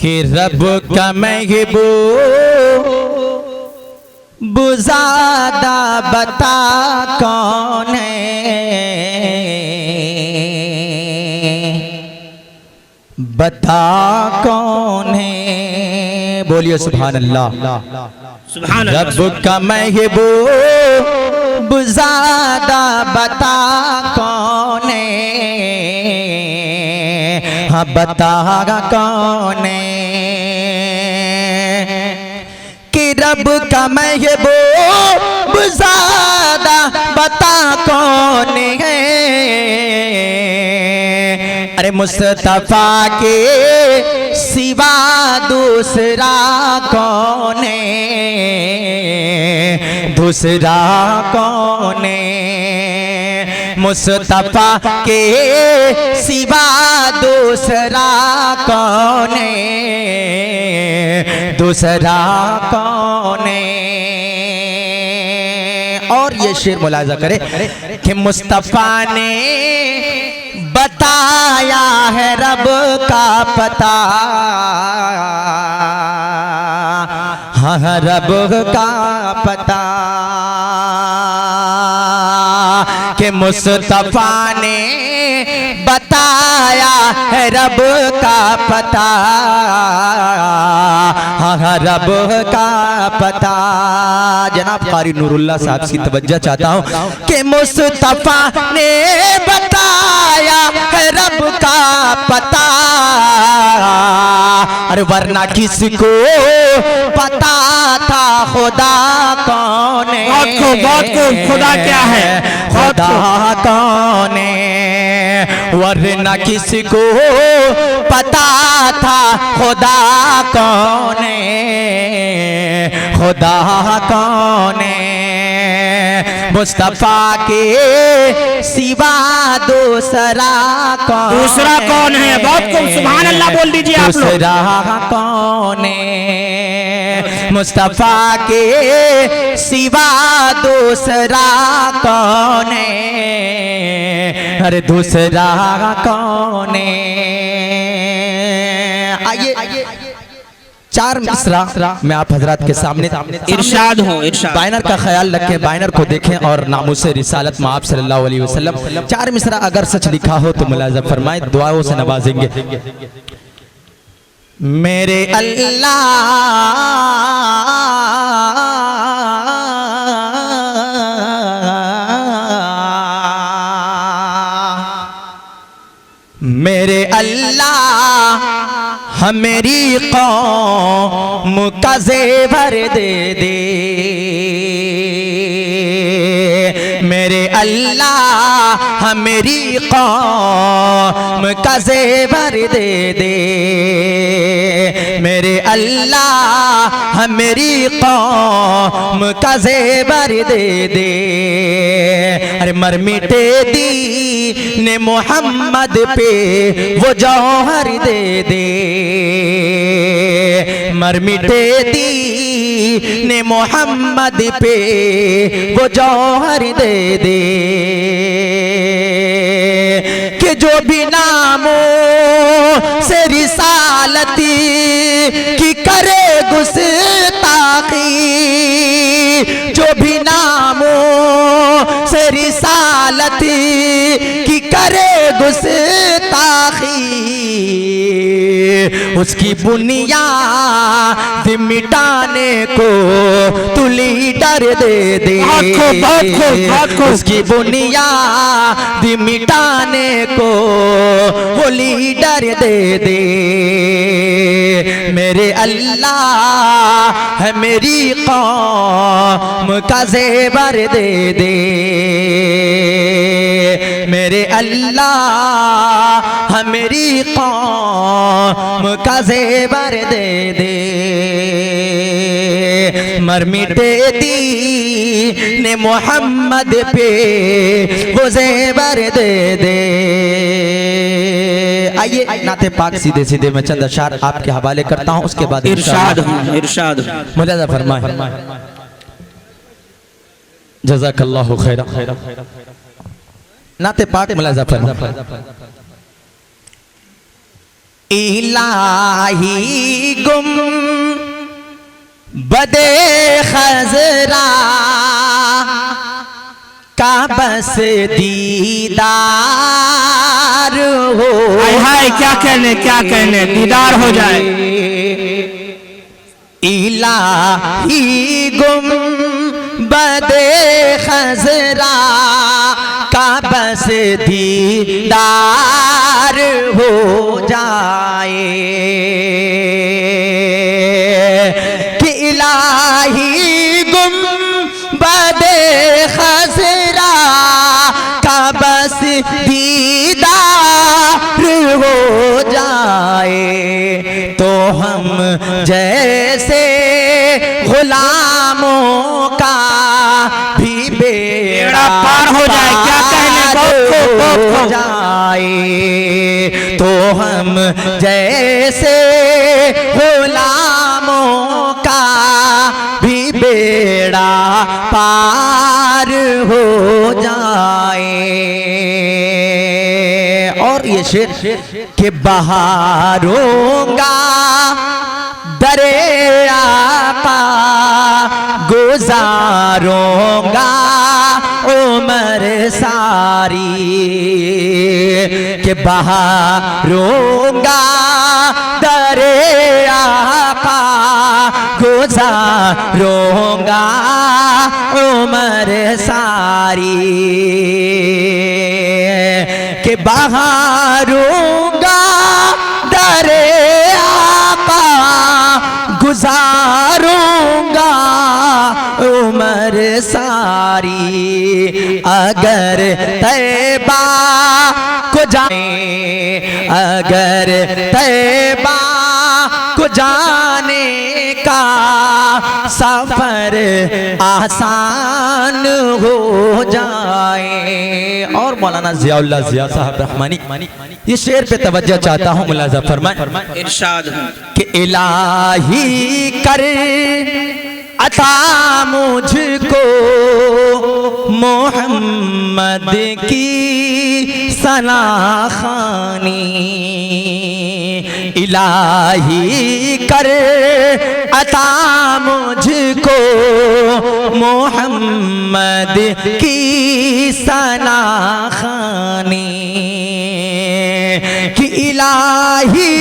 कि रब का महबूब ज़्यादा बता कौन है, बता कौन है। बोलिए सुभान अल्लाह। रब का महबूब ज़्यादा बता कौन है, हाँ बता कौन है। कि रब का महबूब ज़्यादा बता कौन है। अरे मुस्तफा के सिवा दूसरा कौन है, दूसरा कौन है। मुस्तफा के सिवा दूसरा कौन है, दूसरा कौन है। और ये शेर मुलाजा करे कि मुस्तफा ने बताया है रब का पता, हाँ रब का पता। कि मुस्तफा ने बताया है रब का पता, हाँ रब का पता। जनाब कारी नूरुल्लाह साहब की तवज्जो चाहता हूँ कि मुस्तफा ने बताया है रब का पता। अरे वरना किसको पता था खुदा कौन है, बहुत को खुदा क्या है, खुदा कौन है। वरना किसको पता था खुदा कौन है, खुदा कौन है। मुस्तफा के सिवा दूसरा कौन है। बहुत को सुभान अल्लाह बोल दीजिए आप लोग। दूसरा कौन है। मुस्तफा के सिवा दूसरा कौन है, अरे दूसरा कौन है। आइए चार मिसरा मैं आप हजरात के सामने इरशाद हो। बैनर का ख्याल रखें, बैनर को देखें और नामूसे रिसालत में आप सल्लल्लाहु अलैहि वसल्लम। चार मिसरा अगर सच लिखा हो तो मुलाज़ा फरमाएं, दुआओं से नवाजेंगे। मेरे अल्लाह मेरे अल्लाह मेरी कौम का ज़ेवर दे दे। मेरे अल्लाह मेरी कौम का ज़ेवर दे दे। मेरे अल्लाह मेरी कौम का ज़ेवर दे दे। अरे मर मिटे दीन मोहम्मद पे वो जौहर दे दे। मर मिटे दीन मोहम्मद पे वो जौहर दे दे। कि जो भी नामों से रिसालती की करे गुस्ताखी, जो भी नामों से रिसालती की करे गुस्ताखी, उसकी बुनियाद मिटाने को तू लीडर दे दे। उसकी बुनियाद मिटाने को वो लीडर दे दे। मेरे अल्लाह है मेरी कौम का ज़ेवर दे दे। मेरे अल्लाह मेरी कौम का ज़ेवर दे दे। मर मिटे दीन मोहम्मद पे वो ज़ेवर दे दे। आइए नाते पाक सीधे सीधे मैं चंद अशार आपके हवाले करता हूँ, उसके बाद इरशाद मुलाज़ा फरमाए। जज़ाकल्लाहु खैरा। नाते पाक मुलाज़ा फरमाए। इलाही गुम बदे खजरा का बस दीदार हो। हाय हाय, क्या कहने दीदार हो जाए। इलाही गुम बदे खजरा का बस दीदार हो जाए कि इलाही गुम बदे खजरा का बस दीदार हो जाए तो हम जैसे गुलामों का भी बेड़ा पार हो जाए। क्या कहने हो जाए तो हम जैसे गुलामों का भी बेड़ा पार हो जाए। और ये शेर के बहारूंगा दरे आपा गुजारूंगा उम्र सारी के बहारूंगा दरे आपा गुजारूंगा उम्र सारी के बहारूंगा दरे आपा गुजारूंगा उम्र सारी अगर तैबा को जाने अगर तैबा को जाने का सफर आसान हो जाए। और मौलाना ज़ियाउल्लाह ज़िया साहब रहमानी ये शेर पे तवज्जो चाहता हूँ, मुलाज़ा फरमाएं। इरशाद कि इलाही कर अता मुझको मोहम्मद की सनाखानी। इलाही कर अता मुझको मोहम्मद की सनाखानी कि इलाही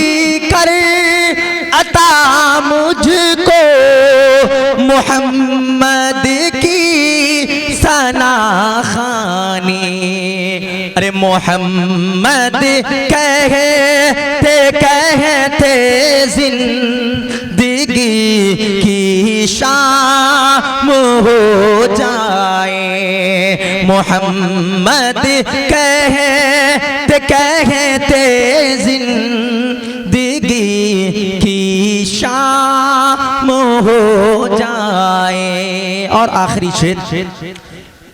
कर अता मुझको मोहम्मद की सनाखानी। अरे मोहम्मद कहते कहते जिंदगी की शाम हो जाए। मोहम्मद कहते कहते जिंदगी की शाम हो जाए। और आखिरी शेर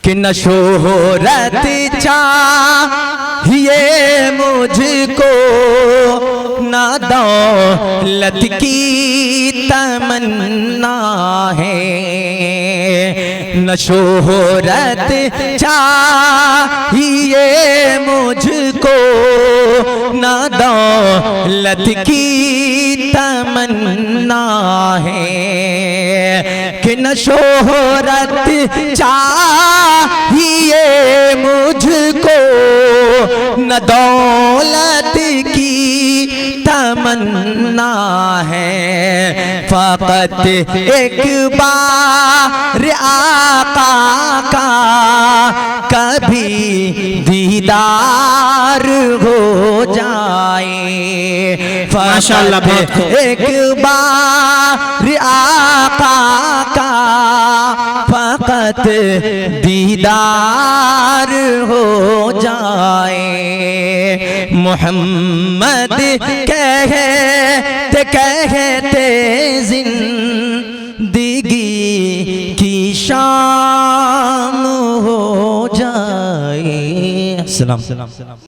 कि न शोहरत चाहिए मुझको न दौलत की तमन्ना है। न शोहरत चाहिए मुझको न दौलत की तमन्ना है कि न शोहरत चाहिए मुझको न दौलत की तमन्ना है। फ़क़त एक बार आका का कभी दीदार हो जाए। माशाअल्लाह, एक बार आका का फ़क़त दीदार हो जाए। मोहम्मद कहते कहते जिंदगी की शाम हो जाए। सलाम।